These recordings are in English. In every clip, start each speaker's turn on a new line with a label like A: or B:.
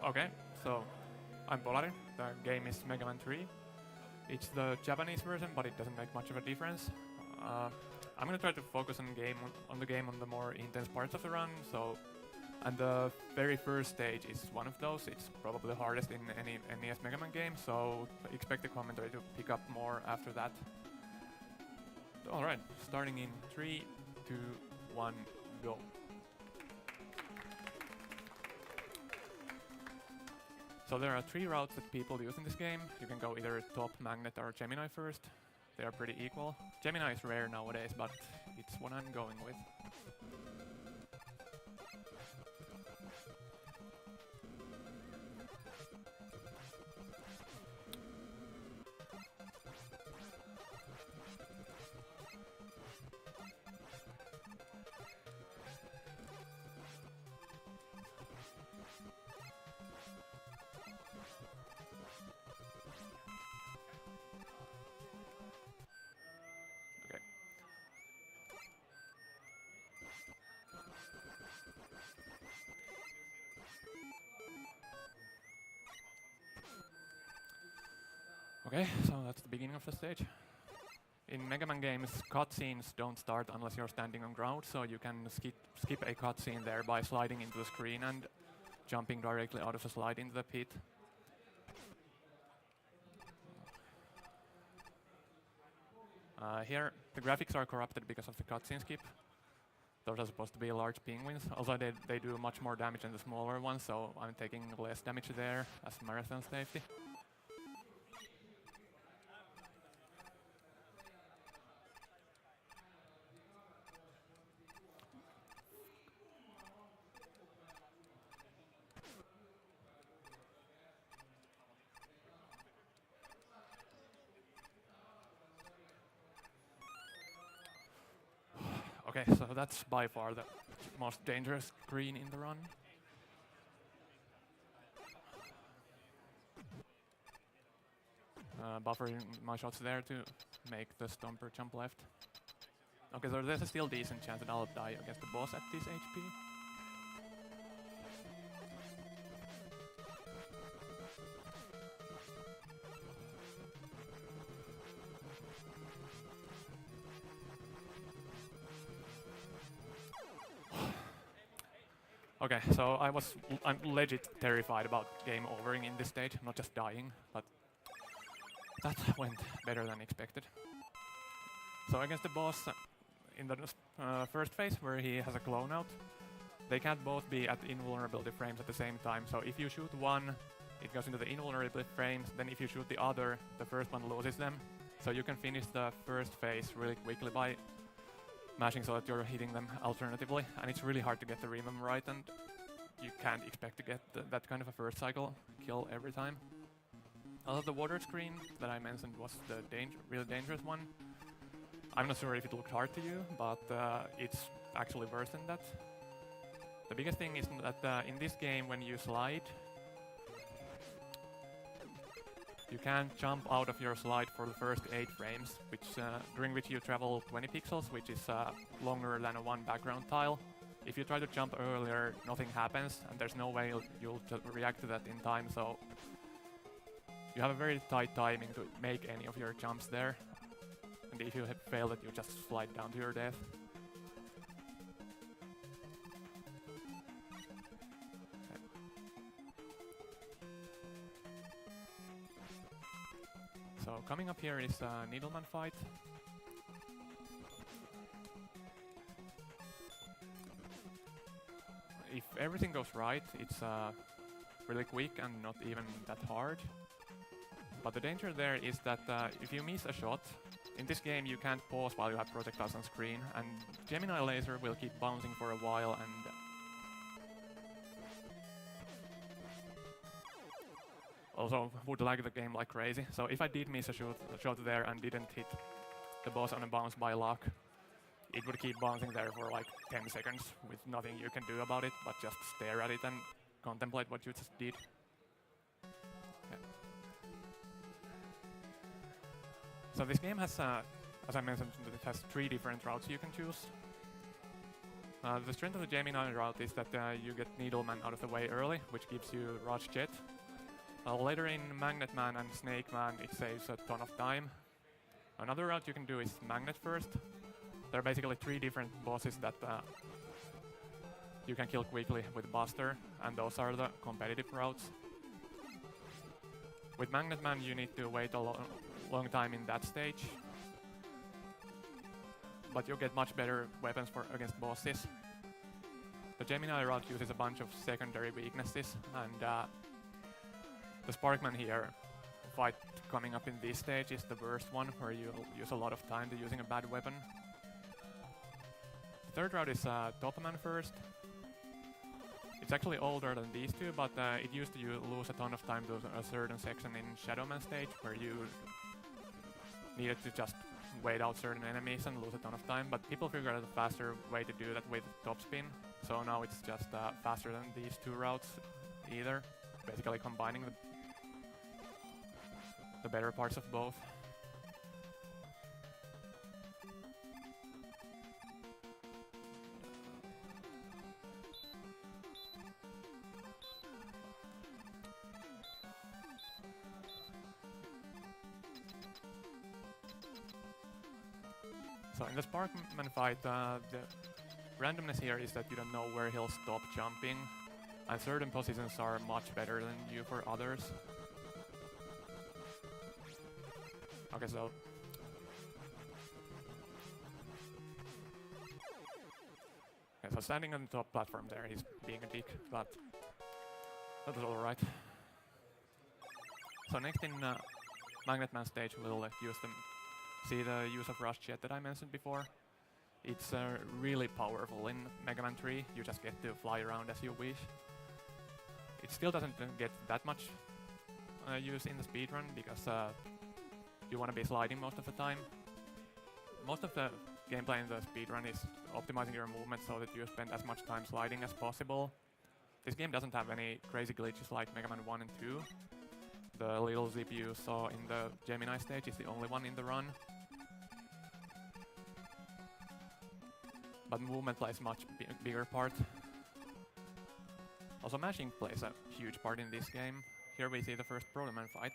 A: Okay, so I'm Polari. The game is Mega Man 3. It's the Japanese version, but it doesn't make much of a difference. I'm gonna try to focus on the more intense parts of the run. And the very first stage is one of those. It's probably the hardest in any NES Mega Man game, so expect the commentary to pick up more after that. All right, starting in 3, 2, 1, go. So there are 3 routes that people use in this game. You can go either Top, Magnet, or Gemini first. They are pretty equal. Gemini is rare nowadays, but it's what I'm going with. Okay. Okay, so that's the beginning of the stage. In Mega Man games, cutscenes don't start unless you're standing on ground, so you can skip a cutscene there by sliding into the screen and jumping directly out of the slide into the pit. Here, the graphics are corrupted because of the cutscene skip. Those are supposed to be large penguins, although they do much more damage than the smaller ones, so I'm taking less damage there as marathon safety. Okay, so that's by far the most dangerous screen in the run. Buffering my shots there to make the Stomper jump left. Okay, so there's a still decent chance that I'll die against the boss at this HP. Okay, so I'm legit terrified about game overing in this stage, not just dying, but that went better than expected. So against the boss in the first phase, where he has a clone out, they can't both be at invulnerability frames at the same time. So if you shoot one, it goes into the invulnerability frames, then if you shoot the other, the first one loses them. So you can finish the first phase really quickly by mashing so that you're hitting them alternatively, and it's really hard to get the rhythm right, and you can't expect to get that kind of a first cycle kill every time. Although the water screen that I mentioned was the really dangerous one. I'm not sure if it looked hard to you, but it's actually worse than that. The biggest thing is that in this game, when you slide, you can't jump out of your slide for the first 8 frames, during which you travel 20 pixels, which is longer than one background tile. If you try to jump earlier, nothing happens, and there's no way you'll react to that in time, so you have a very tight timing to make any of your jumps there. And if you fail it, you just slide down to your death. So coming up here is a Needleman fight. If everything goes right, it's really quick and not even that hard. But the danger there is that if you miss a shot, in this game you can't pause while you have projectiles on screen, and Gemini laser will keep bouncing for a while and also would lag the game like crazy. So if I did miss a shot there and didn't hit the boss on a bounce by luck, it would keep bouncing there for like 10 seconds with nothing you can do about it, but just stare at it and contemplate what you just did. Yeah. So this game has, as I mentioned, it has 3 different routes you can choose. The strength of the Gemini route is that you get Needleman out of the way early, which gives you Rush Jet. Later in Magnet Man and Snake Man, it saves a ton of time. Another route you can do is Magnet first. There are basically 3 different bosses that you can kill quickly with Buster, and those are the competitive routes. With Magnet Man, you need to wait a long time in that stage, but you'll get much better weapons against bosses. The Gemini route uses a bunch of secondary weaknesses, and the Sparkman here fight coming up in this stage is the worst one, where you'll use a lot of time to using a bad weapon. The third route is Topman first. It's actually older than these two, but it used to lose a ton of time to a certain section in Shadowman stage, where you needed to just wait out certain enemies and lose a ton of time, but people figured out a faster way to do that with Topspin, so now it's just faster than these 2 routes either, basically combining the better parts of both. So in the Sparkman fight, the randomness here is that you don't know where he'll stop jumping, and certain positions are much better than you for others. Okay, so standing on the top platform there, he's being a dick, but that was alright. So next in Magnet Man stage, we'll see the use of Rush Jet that I mentioned before. It's really powerful in Mega Man 3, you just get to fly around as you wish. It still doesn't get that much use in the speedrun, because you want to be sliding most of the time. Most of the gameplay in the speedrun is optimizing your movement so that you spend as much time sliding as possible. This game doesn't have any crazy glitches like Mega Man 1 and 2. The little zip you saw in the Gemini stage is the only one in the run. But movement plays much bigger part. Also mashing plays a huge part in this game. Here we see the first Proto Man fight.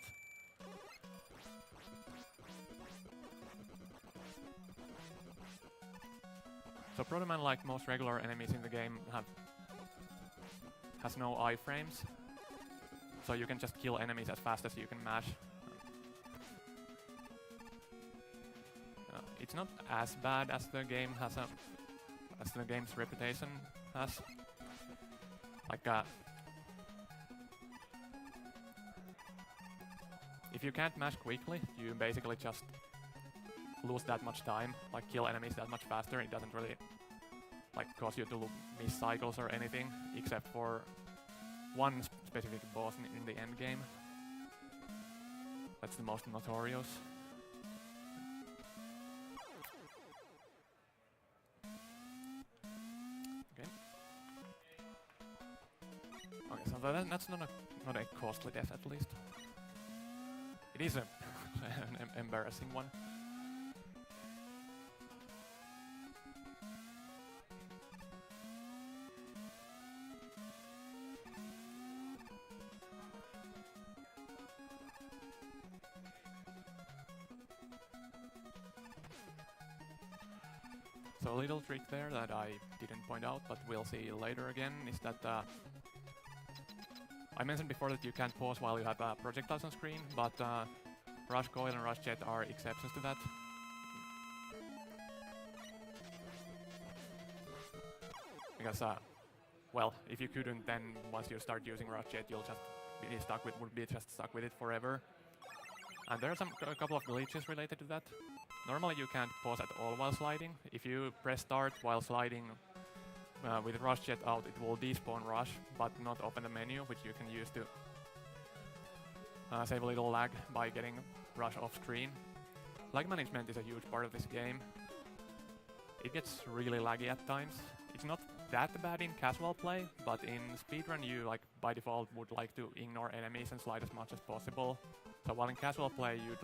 A: So Proto Man, like most regular enemies in the game, has no iframes. So you can just kill enemies as fast as you can mash. It's not as bad as the game as the game's reputation has. Like if you can't mash quickly, you basically just lose that much time, like kill enemies that much faster. It doesn't really like cause you to miss cycles or anything, except for one specific boss in the end game. That's the most notorious. Okay. Okay, so that's not a costly death, at least. It is an embarrassing one. So a little trick there that I didn't point out, but we'll see later again, is that I mentioned before that you can't pause while you have projectiles on screen, but Rush Coil and Rush Jet are exceptions to that. Because, well, if you couldn't, then once you start using Rush Jet, you'll just be stuck with it forever. And there are a couple of glitches related to that. Normally you can't pause at all while sliding. If you press start while sliding with Rush Jet out, it will despawn Rush, but not open the menu, which you can use to save a little lag by getting Rush off screen. Lag management is a huge part of this game. It gets really laggy at times. It's not that bad in casual play, but in speedrun you by default would like to ignore enemies and slide as much as possible. So while in casual play you'd...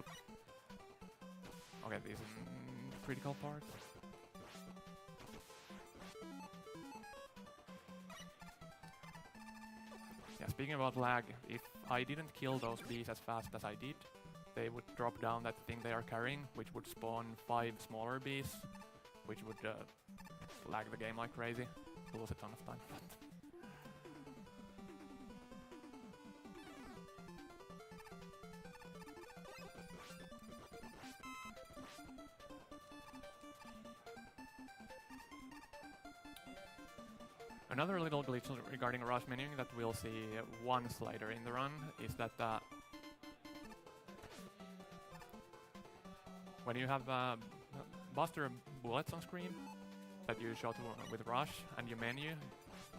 A: Okay, these are critical parts. Yeah, speaking about lag, if I didn't kill those bees as fast as I did, they would drop down that thing they are carrying, which would spawn 5 smaller bees, which would lag the game like crazy. Lose a ton of time. Another little glitch regarding rush menuing that we'll see once later in the run is that when you have Buster bullets on screen that you shot with rush and you menu,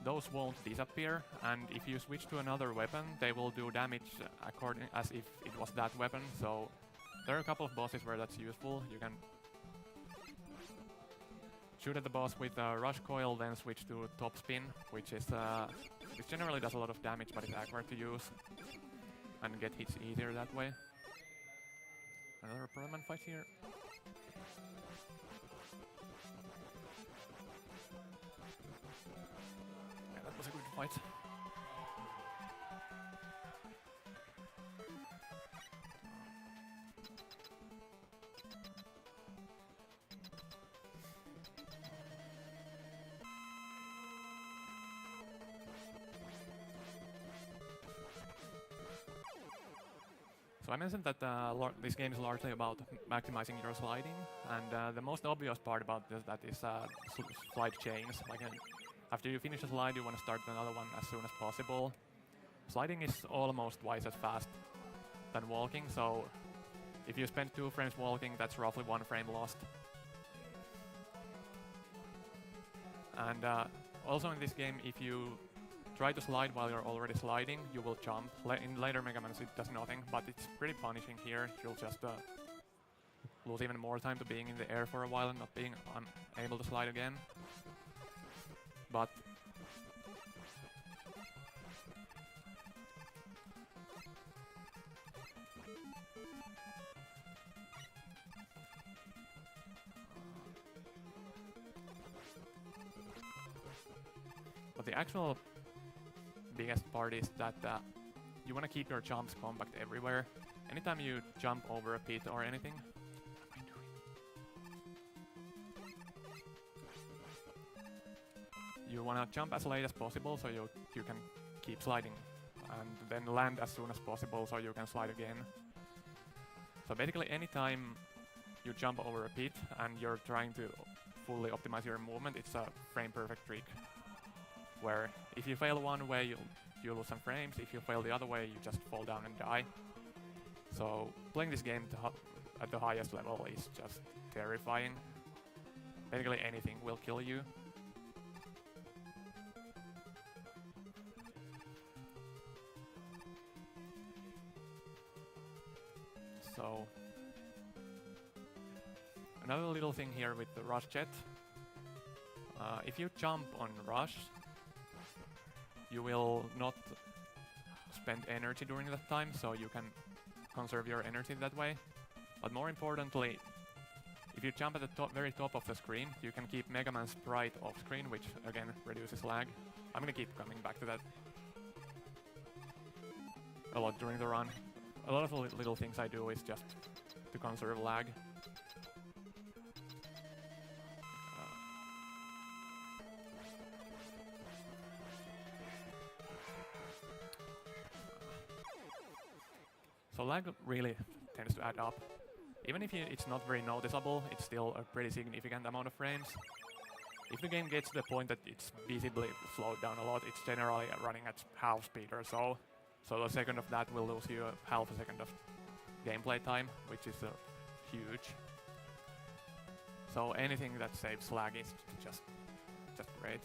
A: those won't disappear, and if you switch to another weapon, they will do damage according as if it was that weapon. So there are a couple of bosses where that's useful. You can shoot at the boss with a rush coil, then switch to top spin, which generally does a lot of damage, but it's awkward to use and get hits easier that way. Another Perlman fight here. Yeah, that was a good fight. So I mentioned that this game is largely about maximizing your sliding, and the most obvious part about that is slide chains. Like after you finish a slide, you want to start another one as soon as possible. Sliding is almost twice as fast than walking, so if you spend 2 frames walking, that's roughly 1 frame lost. And also in this game, if you try to slide while you're already sliding, you will jump. In later Mega Mans it does nothing, but it's pretty punishing here. You'll just lose even more time to being in the air for a while and not being unable to slide again. But the actual biggest part is that you want to keep your jumps compact everywhere. Anytime you jump over a pit or anything, what am I doing? You want to jump as late as possible so you can keep sliding, and then land as soon as possible so you can slide again. So basically anytime you jump over a pit and you're trying to fully optimize your movement, it's a frame perfect trick, where if you fail one way, you lose some frames. If you fail the other way, you just fall down and die. So playing this game at the highest level is just terrifying. Basically anything will kill you. So another little thing here with the rush jet. If you jump on rush, you will not spend energy during that time, so you can conserve your energy that way. But more importantly, if you jump at the very top of the screen, you can keep Mega Man Sprite off screen, which again reduces lag. I'm gonna keep coming back to that a lot during the run. A lot of the little things I do is just to conserve lag. So lag really tends to add up. Even if it's not very noticeable, it's still a pretty significant amount of frames. If the game gets to the point that it's visibly slowed down a lot, it's generally running at half speed or so. So a second of that will lose you half a second of gameplay time, which is huge. So anything that saves lag is just great.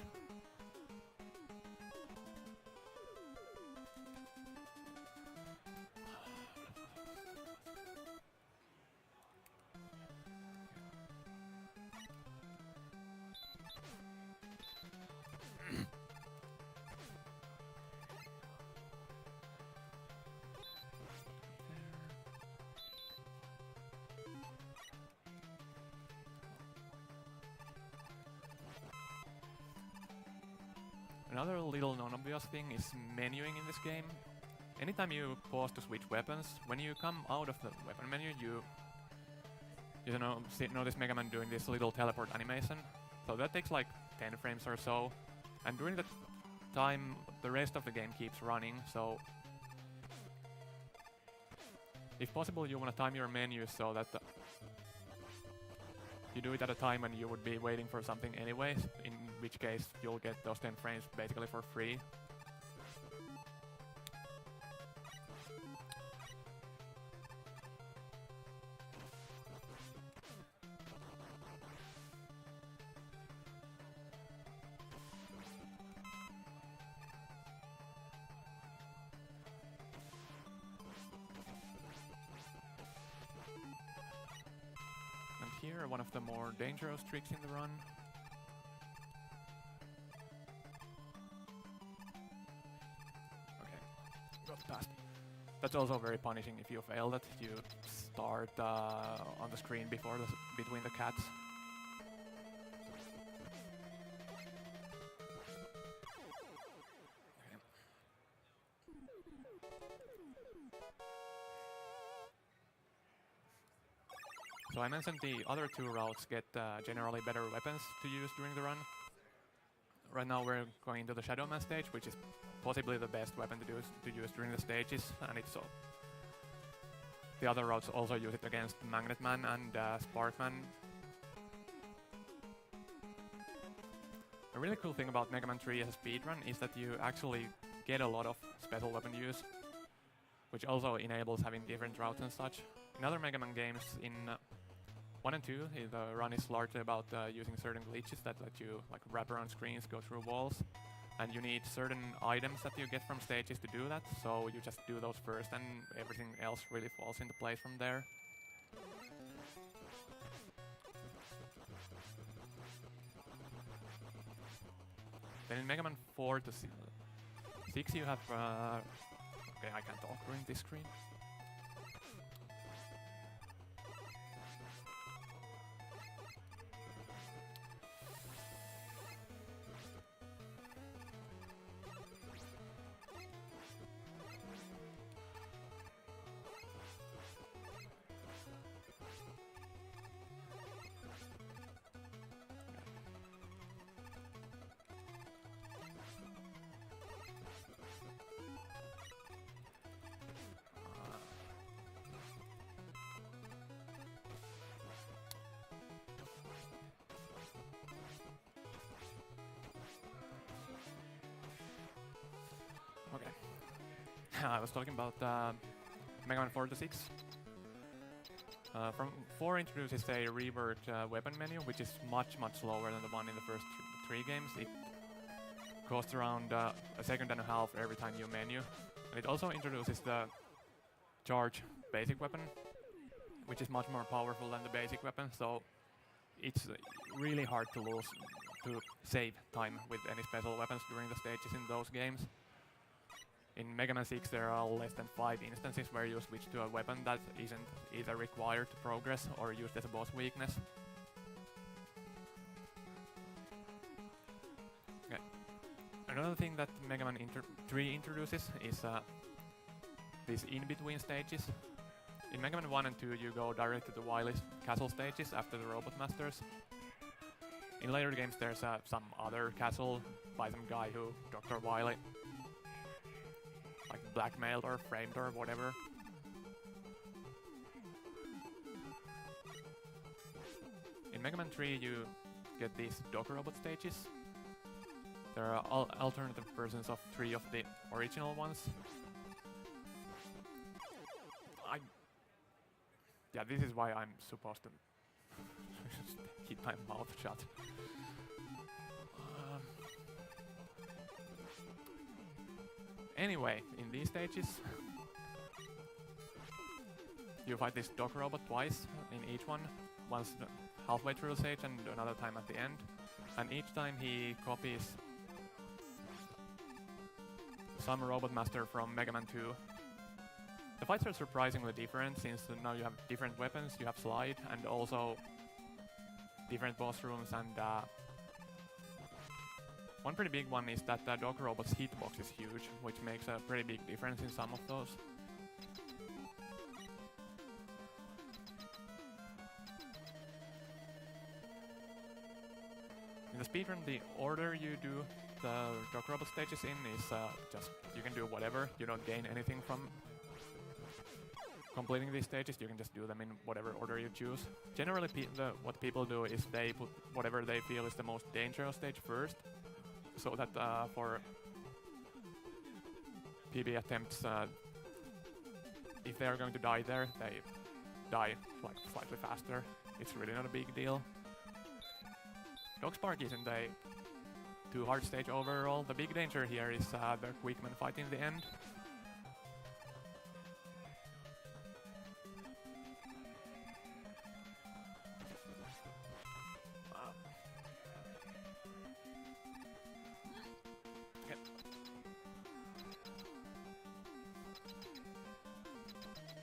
A: Another little non-obvious thing is menuing in this game. Anytime you pause to switch weapons, when you come out of the weapon menu, you notice Mega Man doing this little teleport animation. So that takes like 10 frames or so, and during that time, the rest of the game keeps running. So, if possible, you want to time your menu so that you do it at a time when you would be waiting for something anyways, in which case you'll get those 10 frames basically for free. Here, one of the more dangerous tricks in the run. Okay, got past. That's also very punishing if you fail that. You start on the screen between the cats. So I mentioned the other two routes get generally better weapons to use during the run. Right now we're going into the Shadow Man stage, which is possibly the best weapon to use during the stages, and it's so. The other routes also use it against Magnet Man and Sparkman. A really cool thing about Mega Man 3 as a speedrun is that you actually get a lot of special weapon use, which also enables having different routes and such. In other Mega Man games, in 1 and 2, the run is largely about using certain glitches that let you like wrap around screens, go through walls, and you need certain items that you get from stages to do that, so you just do those first and everything else really falls into place from there. Then in Mega Man 4 to 6 you have... okay, I can't talk during this screen. Okay. I was talking about Mega Man 4 to 6. From 4 introduces a reworked weapon menu, which is much slower than the one in the first 3 games. It costs around a second and a half every time you menu. And it also introduces the charge basic weapon, which is much more powerful than the basic weapon, so it's really hard to save time with any special weapons during the stages in those games. In Mega Man 6 there are less than 5 instances where you switch to a weapon that isn't either required to progress or used as a boss weakness. Okay. Another thing that Mega Man 3 introduces is these in-between stages. In Mega Man 1 and 2 you go direct to the Wily's castle stages after the Robot Masters. In later games there's some other castle by some guy who Dr. Wily like blackmailed or framed or whatever. In Mega Man 3 you get these Dog Robot stages. There are alternative versions of 3 of the original ones. Yeah, this is why I'm supposed to keep my mouth shut. Anyway, in these stages, you fight this Dog Robot twice in each one, once halfway through the stage and another time at the end. And each time he copies some Robot Master from Mega Man 2. The fights are surprisingly different, since now you have different weapons, you have Slide, and also different boss rooms and One pretty big one is that the dog robot's hitbox is huge, which makes a pretty big difference in some of those. In the speedrun, the order you do the dog robot stages in is just, you can do whatever, you don't gain anything from completing these stages, you can just do them in whatever order you choose. Generally, what people do is they put whatever they feel is the most dangerous stage first, so that for PB attempts, if they are going to die there, they die like slightly faster. It's really not a big deal. Dog Spark isn't a too hard stage overall. The big danger here is the Quickman fight in the end.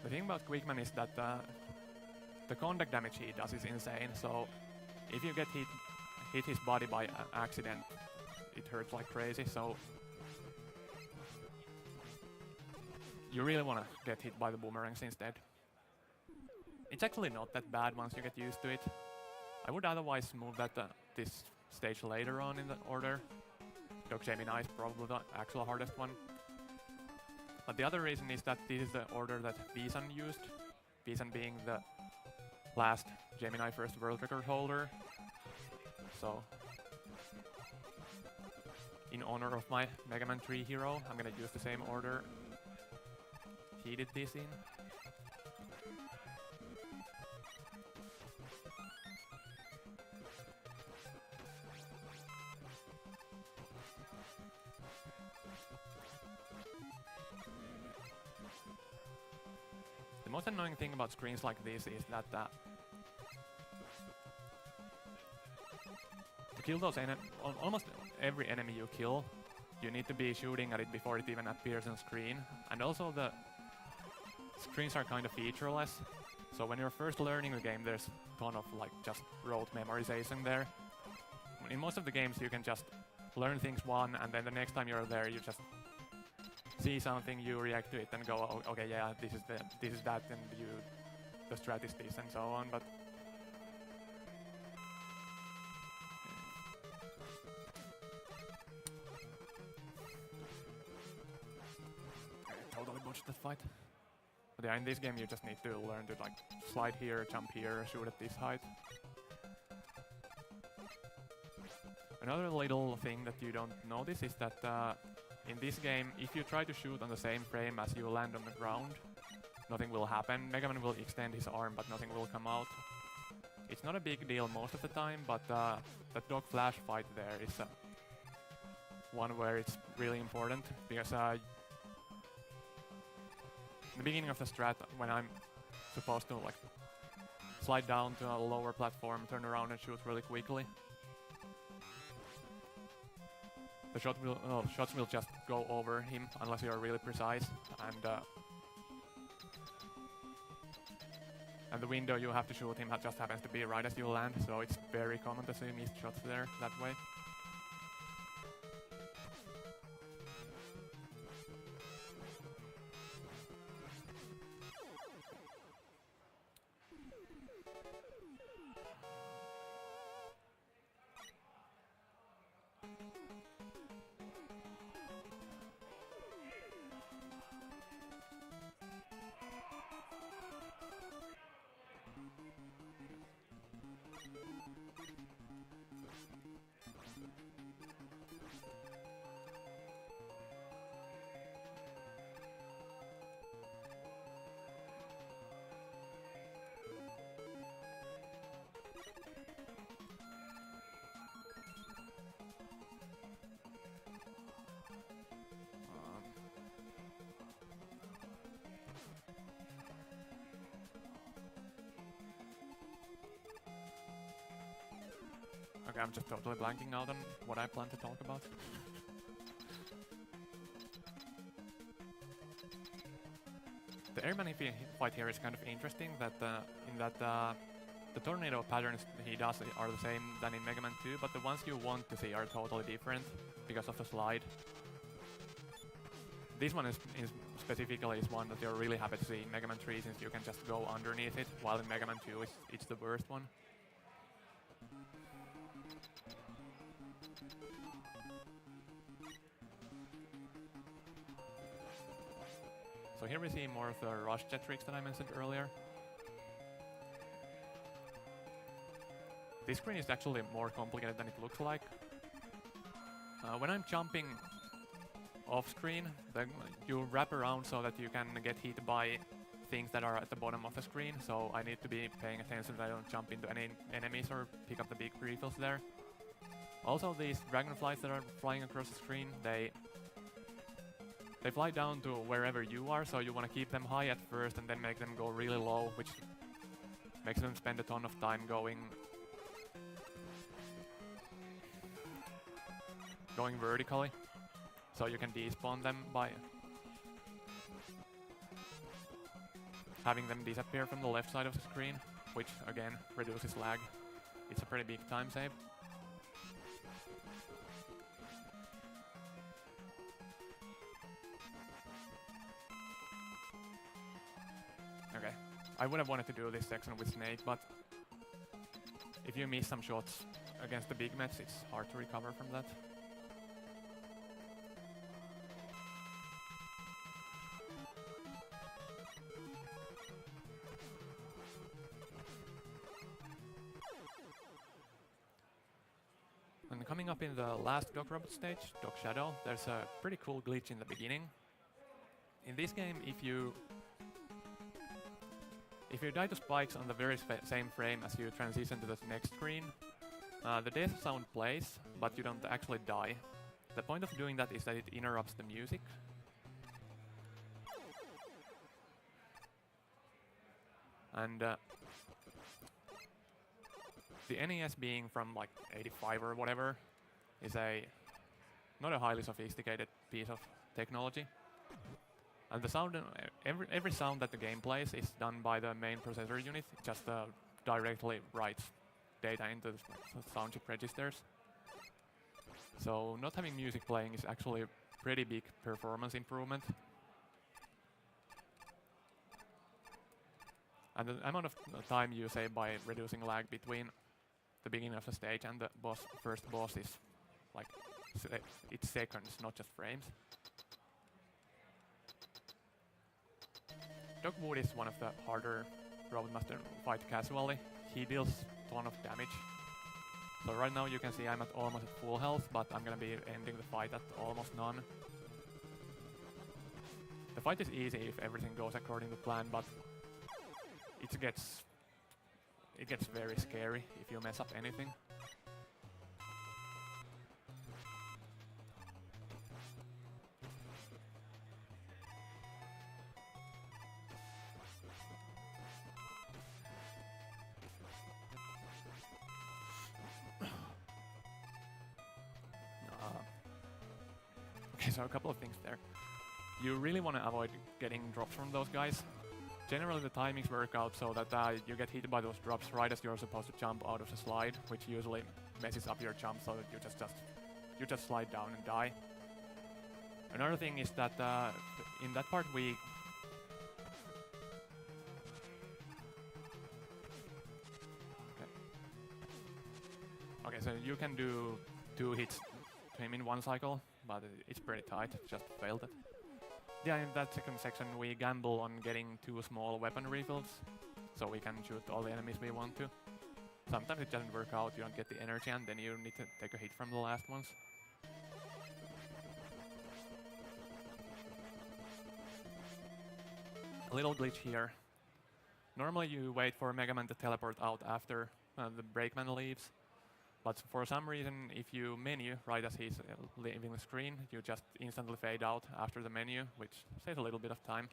A: The thing about Quickman is that the contact damage he does is insane, so if you get hit his body by accident, it hurts like crazy, so you really want to get hit by the boomerangs instead. It's actually not that bad once you get used to it. I would otherwise move that this stage later on in the order. Dog Gemini is probably the actual hardest one. But the other reason is that this is the order that Visan used. Visan being the last Gemini first world record holder. So, in honor of my Mega Man 3 hero, I'm gonna use the same order he did this in. The most annoying thing about screens like this is that to kill those almost every enemy you kill, you need to be shooting at it before it even appears on screen. And also the screens are kind of featureless, so when you're first learning the game, there's a ton of like just rote memorization there. In most of the games you can just learn things one, and then the next time you're there you just see something, you react to it and go, oh, okay, yeah, this is that, and the strat is this and so on. But I totally botched that fight. But yeah, in this game you just need to learn to like slide here, jump here, shoot at this height. Another little thing that you don't notice is that in this game, if you try to shoot on the same frame as you land on the ground, nothing will happen. Mega Man will extend his arm, but nothing will come out. It's not a big deal most of the time, but that dog flash fight there is one where it's really important, because in the beginning of the strat, when I'm supposed to like slide down to a lower platform, turn around and shoot really quickly, the shots will just go over him unless you are really precise, and the window you have to shoot him just happens to be right as you land, so it's very common to see missed shots there that way. Okay, I'm just totally blanking out on what I plan to talk about. The airman fight here is kind of interesting, that The tornado patterns he does are the same than in Mega Man 2, but the ones you want to see are totally different because of the slide. This one is specifically one that you're really happy to see in Mega Man 3, since you can just go underneath it, while in Mega Man 2 it's the worst one. So here we see more of the rush jet tricks that I mentioned earlier. This screen is actually more complicated than it looks like. When I'm jumping off screen, you wrap around so that you can get hit by things that are at the bottom of the screen, so I need to be paying attention that I don't jump into any enemies or pick up the big refills there. Also, these dragonflies that are flying across the screen, they fly down to wherever you are, so you want to keep them high at first and then make them go really low, which makes them spend a ton of time going vertically. So you can despawn them by having them disappear from the left side of the screen, which again reduces lag. It's a pretty big time save. Okay, I would have wanted to do this section with Snake, but if you miss some shots against the big mets, it's hard to recover from that. And coming up in the last Dog Robot stage, Dog Shadow, there's a pretty cool glitch in the beginning. In this game, if you die to spikes on the very same frame as you transition to the next screen, the death sound plays, but you don't actually die. The point of doing that is that it interrupts the music. And the NES being from like 85 or whatever is not a highly sophisticated piece of technology. And the sound, every sound that the game plays is done by the main processor unit. It just directly writes data into the sound chip registers. So not having music playing is actually a pretty big performance improvement. And the amount of time you save by reducing lag between the beginning of the stage and the first boss is like, it's seconds, not just frames. Doc Wood is one of the harder Robot Master to fight casually. He deals a ton of damage. So right now you can see I'm almost at full health, but I'm gonna be ending the fight at almost none. The fight is easy if everything goes according to plan, but it gets very scary if you mess up anything. Okay, so a couple of things there. You really want to avoid getting drops from those guys. Generally the timings work out so that you get hit by those drops right as you're supposed to jump out of the slide, which usually messes up your jump so that you just slide down and die. Another thing is that in that part Okay, so you can do 2 hits to him in one cycle, but it's pretty tight, just failed it. Yeah, in that second section we gamble on getting 2 small weapon refills, so we can shoot all the enemies we want to. Sometimes it doesn't work out, you don't get the energy, and then you need to take a hit from the last ones. A little glitch here. Normally you wait for Mega Man to teleport out after the Brakeman leaves, but for some reason if you menu right as he's leaving the screen, you just instantly fade out after the menu, which saves a little bit of time.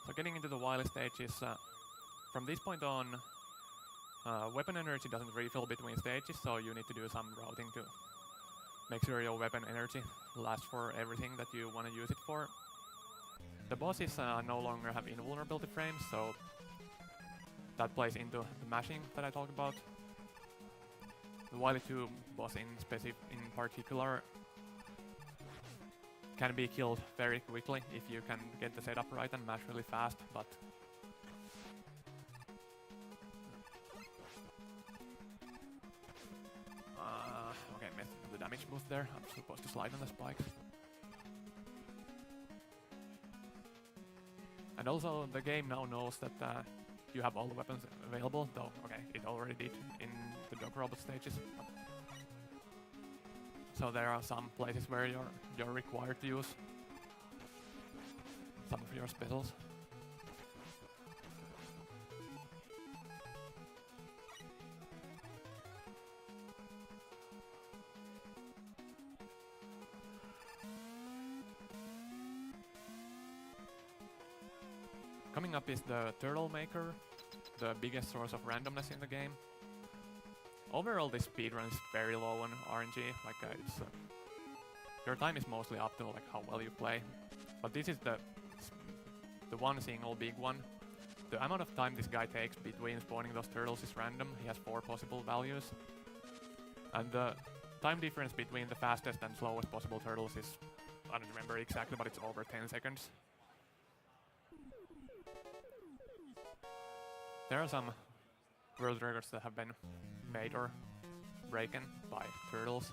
A: So getting into the Wily stages, from this point on, weapon energy doesn't refill between stages, so you need to do some routing to make sure your weapon energy lasts for everything that you want to use it for. The bosses no longer have invulnerability frames, so that plays into the mashing that I talked about. The Wily 2 boss in particular can be killed very quickly if you can get the setup right and mash really fast, but okay, missed the damage boost there. I'm supposed to slide on the spikes. And also the game now knows that you have all the weapons available, though okay, it already did in the dog robot stages. So there are some places where you're required to use some of your specials. Coming up is the Turtle Maker, the biggest source of randomness in the game. Overall, this speedrun is very low on RNG. Like your time is mostly up to like how well you play. But this is the one single big one. The amount of time this guy takes between spawning those turtles is random. He has 4 possible values, and the time difference between the fastest and slowest possible turtles is, I don't remember exactly, but it's over 10 seconds. There are some world records that have been made or broken by turtles.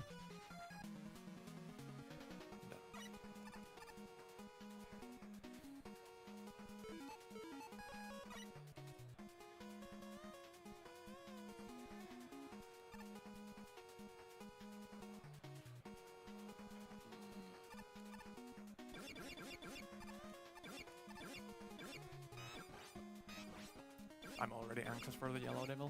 A: I'm already anxious for the Yellow Devil.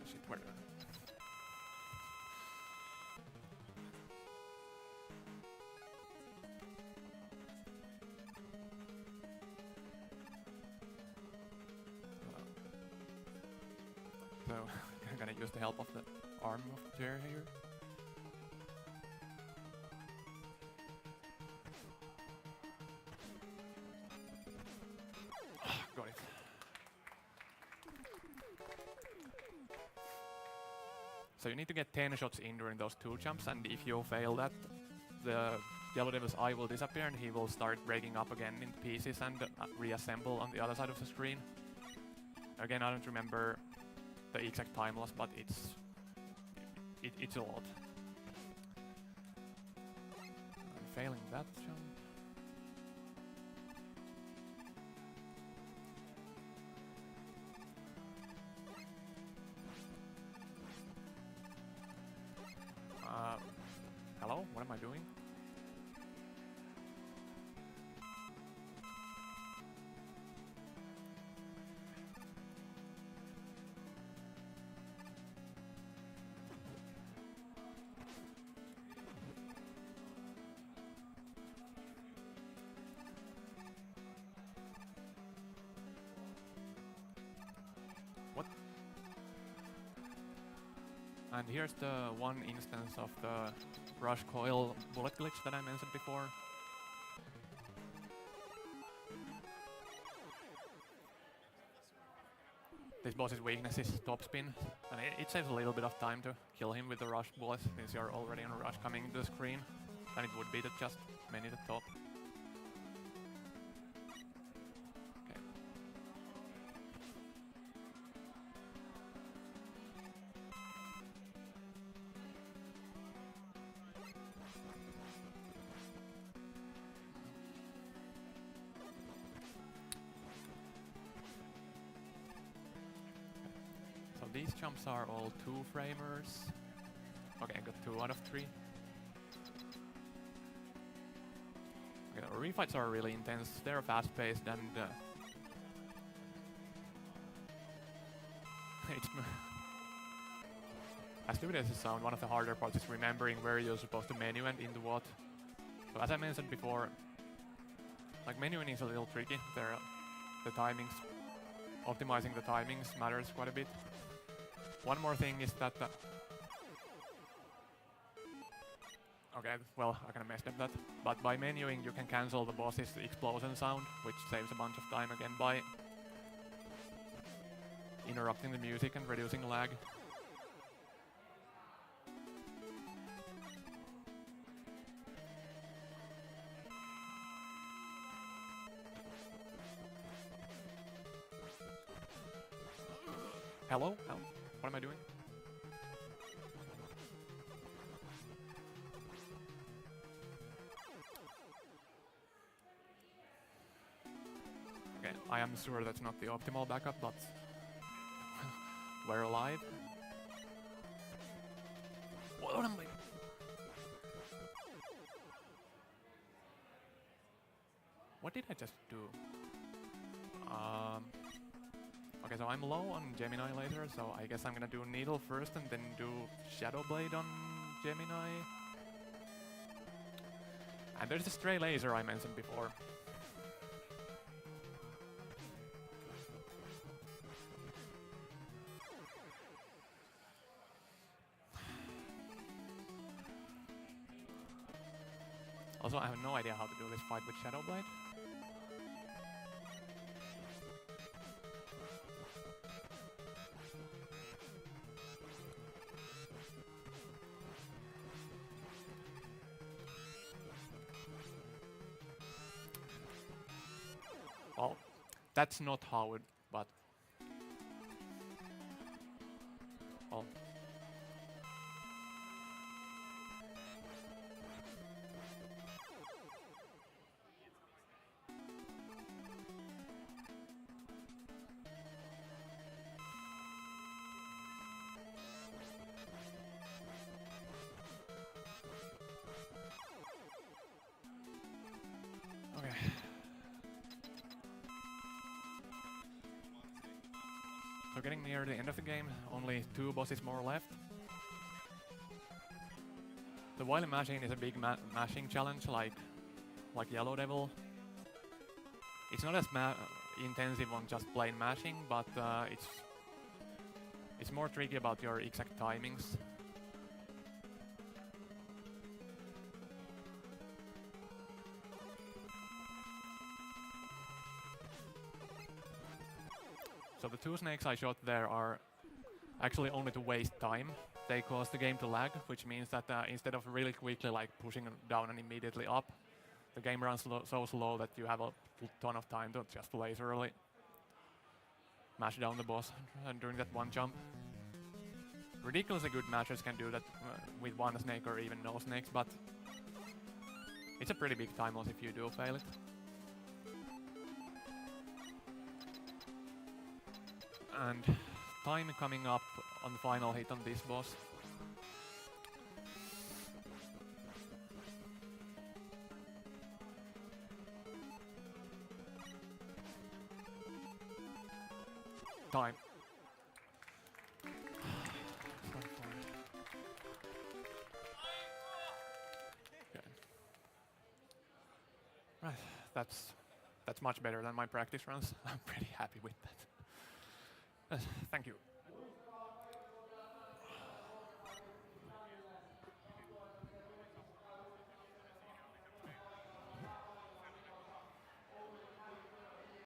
A: Shit, where? So I'm gonna use the help of the arm of the chair here. Got it. So you need to get 10 shots in during those 2 jumps, and if you fail that, the Yellow Devil's eye will disappear and he will start breaking up again into pieces and reassemble on the other side of the screen. Again, I don't remember the exact time loss, but it's a lot. I'm failing that jump. Hello? What am I doing? What? And here's the one instance of the rush coil bullet glitch that I mentioned before. This boss's weakness is top spin, and it saves a little bit of time to kill him with the rush bullets since you're already on a rush coming to the screen, than it would be to just many the top. Okay. So these jumps are all 2-framers. Okay, I got 2 out of 3. Okay, the refights are really intense. They're fast-paced and it's as stupid as it sounds, one of the harder parts is remembering where you're supposed to menu and into what. So as I mentioned before, like menuing is a little tricky. The timings optimizing the timings matters quite a bit. One more thing is that okay, well, I kind of messed up that. But by menuing, you can cancel the boss's explosion sound, which saves a bunch of time again by interrupting the music and reducing lag. Hello? What am I doing? Okay, I am sure that's not the optimal backup, but we're alive. What am I? What did I just do? Okay, so I'm low on Gemini later, so I guess I'm gonna do Needle first and then do Shadow Blade on Gemini. And there's the Stray Laser I mentioned before. Also, I have no idea how to do this fight with Shadow Blade. Well, that's not how it, but... Well... Okay. So getting near the end of the game, only 2 bosses more left. The Wily Machine is a big mashing challenge, like Yellow Devil. It's not as intensive on just plain mashing, but it's more tricky about your exact timings. So the 2 snakes I shot there are actually only to waste time. They cause the game to lag, which means that instead of really quickly like pushing down and immediately up, the game runs so slow that you have a ton of time to just laserally mash down the boss during that one jump. Ridiculously good matchers can do that with 1 snake or even no snakes, but it's a pretty big time loss if you do fail it. And time coming up on the final hit on this boss. Time. Okay. Right, that's much better than my practice runs. I'm pretty happy with that. Thank you.